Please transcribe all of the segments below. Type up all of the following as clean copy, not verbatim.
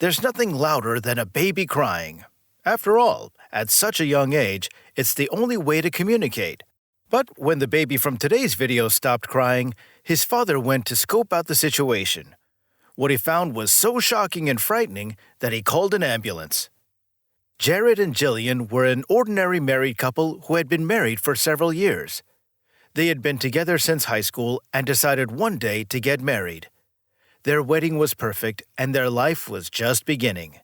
There's nothing louder than a baby crying. After all, at such a young age, it's the only way to communicate. But when the baby from today's video stopped crying, his father went to scope out the situation. What he found was so shocking and frightening that he called an ambulance. Jared and Jillian were an ordinary married couple who had been married for several years. They had been together since high school and decided one day to get married. Their wedding was perfect and their life was just beginning.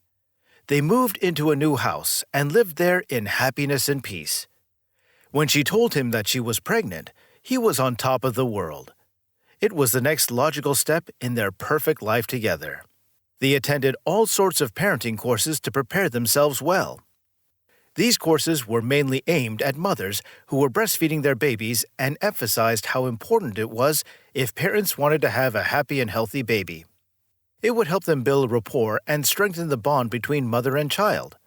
They moved into a new house and lived there in happiness and peace. When she told him that she was pregnant, he was on top of the world. It was the next logical step in their perfect life together. They attended all sorts of parenting courses to prepare themselves well. These courses were mainly aimed at mothers who were breastfeeding their babies and emphasized how important it was if parents wanted to have a happy and healthy baby. It would help them build rapport and strengthen the bond between mother and child.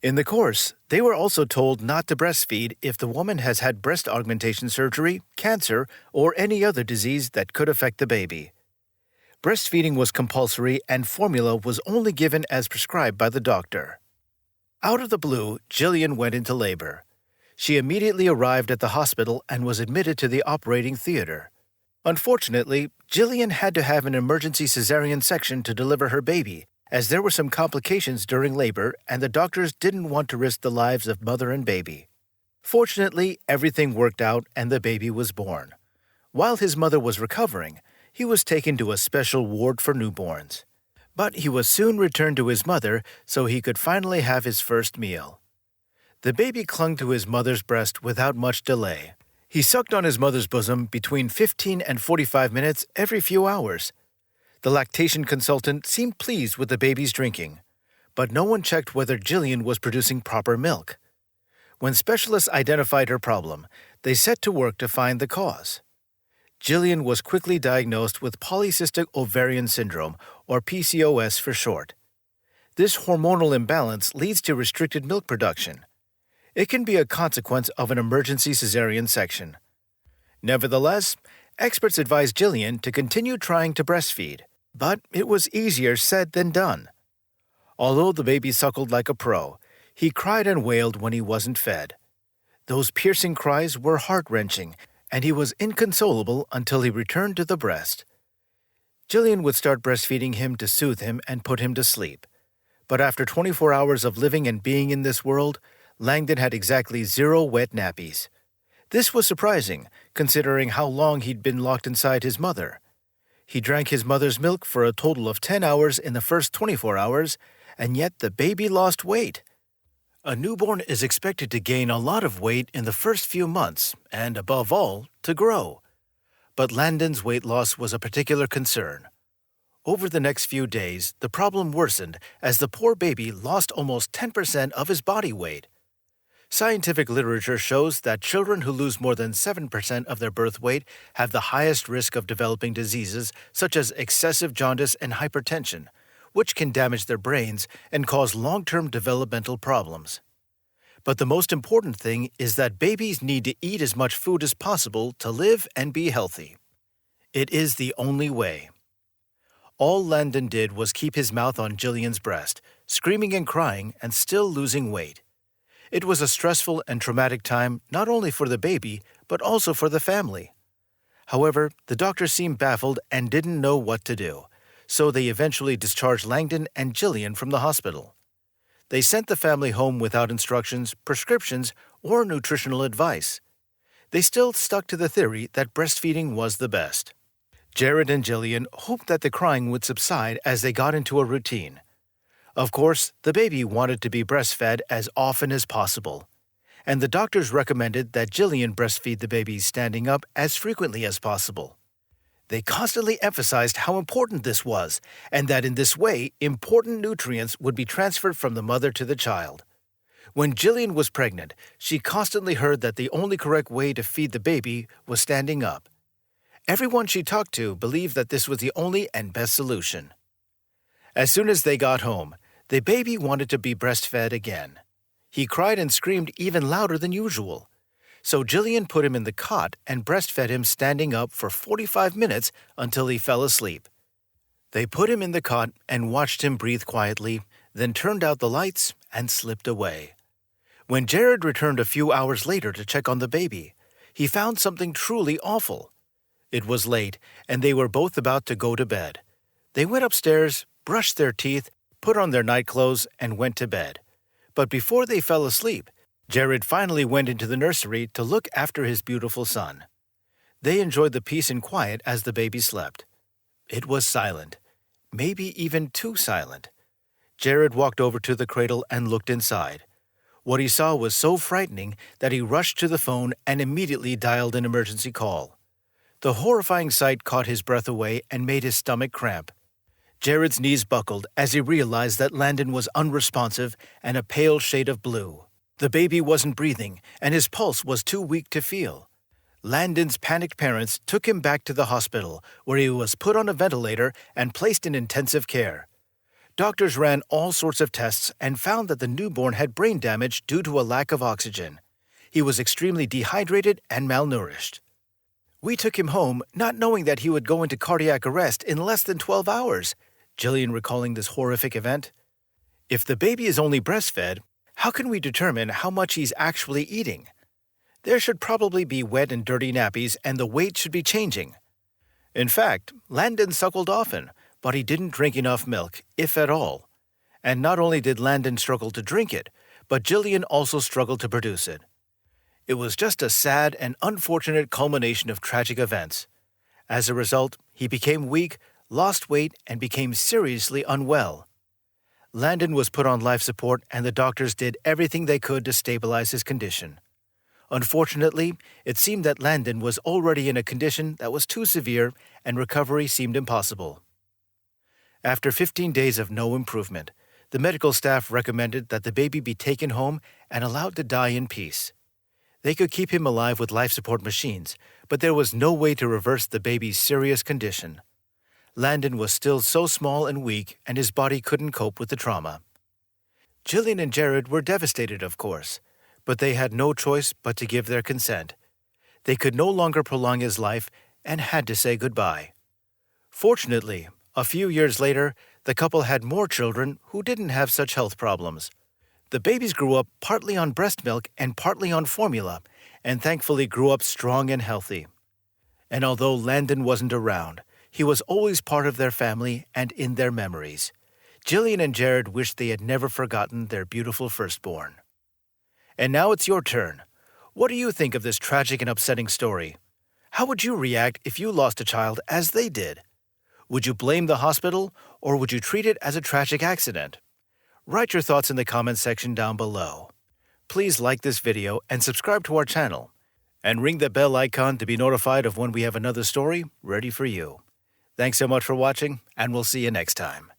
In the course, they were also told not to breastfeed if the woman has had breast augmentation surgery, cancer, or any other disease that could affect the baby. Breastfeeding was compulsory and formula was only given as prescribed by the doctor. Out of the blue, Jillian went into labor. She immediately arrived at the hospital and was admitted to the operating theater. Unfortunately, Jillian had to have an emergency cesarean section to deliver her baby, as there were some complications during labor and the doctors didn't want to risk the lives of mother and baby. Fortunately, everything worked out and the baby was born. While his mother was recovering, he was taken to a special ward for newborns. But he was soon returned to his mother so he could finally have his first meal. The baby clung to his mother's breast without much delay. He sucked on his mother's bosom between 15 and 45 minutes every few hours. The lactation consultant seemed pleased with the baby's drinking, but no one checked whether Jillian was producing proper milk. When specialists identified her problem, they set to work to find the cause. Jillian was quickly diagnosed with polycystic ovarian syndrome, or PCOS for short. This hormonal imbalance leads to restricted milk production. It can be a consequence of an emergency cesarean section. Nevertheless, experts advised Jillian to continue trying to breastfeed, but it was easier said than done. Although the baby suckled like a pro, he cried and wailed when he wasn't fed. Those piercing cries were heart-wrenching, and he was inconsolable until he returned to the breast. Jillian would start breastfeeding him to soothe him and put him to sleep. But after 24 hours of living and being in this world, Langdon had exactly 0 wet nappies. This was surprising, considering how long he'd been locked inside his mother. He drank his mother's milk for a total of 10 hours in the first 24 hours, and yet the baby lost weight. A newborn is expected to gain a lot of weight in the first few months, and above all, to grow. But Langdon's weight loss was a particular concern. Over the next few days, the problem worsened as the poor baby lost almost 10% of his body weight. Scientific literature shows that children who lose more than 7% of their birth weight have the highest risk of developing diseases such as excessive jaundice and hypertension, which can damage their brains and cause long-term developmental problems. But the most important thing is that babies need to eat as much food as possible to live and be healthy. It is the only way. All Langdon did was keep his mouth on Jillian's breast, screaming and crying and still losing weight. It was a stressful and traumatic time not only for the baby, but also for the family. However, the doctors seemed baffled and didn't know what to do, so they eventually discharged Langdon and Jillian from the hospital. They sent the family home without instructions, prescriptions, or nutritional advice. They still stuck to the theory that breastfeeding was the best. Jared and Jillian hoped that the crying would subside as they got into a routine. Of course, the baby wanted to be breastfed as often as possible, and the doctors recommended that Jillian breastfeed the baby standing up as frequently as possible. They constantly emphasized how important this was, and that in this way, important nutrients would be transferred from the mother to the child. When Jillian was pregnant, she constantly heard that the only correct way to feed the baby was standing up. Everyone she talked to believed that this was the only and best solution. As soon as they got home, the baby wanted to be breastfed again. He cried and screamed even louder than usual. So Jillian put him in the cot and breastfed him standing up for 45 minutes until he fell asleep. They put him in the cot and watched him breathe quietly, then turned out the lights and slipped away. When Jared returned a few hours later to check on the baby, he found something truly awful. It was late, and they were both about to go to bed. They went upstairs, brushed their teeth, put on their nightclothes, and went to bed. But before they fell asleep, Jared finally went into the nursery to look after his beautiful son. They enjoyed the peace and quiet as the baby slept. It was silent, maybe even too silent. Jared walked over to the cradle and looked inside. What he saw was so frightening that he rushed to the phone and immediately dialed an emergency call. The horrifying sight caught his breath away and made his stomach cramp. Jared's knees buckled as he realized that Landon was unresponsive and a pale shade of blue. The baby wasn't breathing, and his pulse was too weak to feel. Landon's panicked parents took him back to the hospital, where he was put on a ventilator and placed in intensive care. Doctors ran all sorts of tests and found that the newborn had brain damage due to a lack of oxygen. He was extremely dehydrated and malnourished. "We took him home, not knowing that he would go into cardiac arrest in less than 12 hours, Jillian recalling this horrific event. If the baby is only breastfed, how can we determine how much he's actually eating? There should probably be wet and dirty nappies, and the weight should be changing. In fact, Landon suckled often, but he didn't drink enough milk, if at all. And not only did Landon struggle to drink it, but Jillian also struggled to produce it. It was just a sad and unfortunate culmination of tragic events. As a result, he became weak, lost weight, and became seriously unwell. Landon was put on life support, and the doctors did everything they could to stabilize his condition. Unfortunately, it seemed that Landon was already in a condition that was too severe, and recovery seemed impossible. After 15 days of no improvement, the medical staff recommended that the baby be taken home and allowed to die in peace. They could keep him alive with life support machines, but there was no way to reverse the baby's serious condition. Landon was still so small and weak, and his body couldn't cope with the trauma. Jillian and Jared were devastated, of course, but they had no choice but to give their consent. They could no longer prolong his life and had to say goodbye. Fortunately, a few years later, the couple had more children who didn't have such health problems. The babies grew up partly on breast milk and partly on formula, and thankfully grew up strong and healthy. And although Landon wasn't around, he was always part of their family and in their memories. Jillian and Jared wished they had never forgotten their beautiful firstborn. And now it's your turn. What do you think of this tragic and upsetting story? How would you react if you lost a child as they did? Would you blame the hospital, or would you treat it as a tragic accident? Write your thoughts in the comments section down below. Please like this video and subscribe to our channel. And ring the bell icon to be notified of when we have another story ready for you. Thanks so much for watching, and we'll see you next time.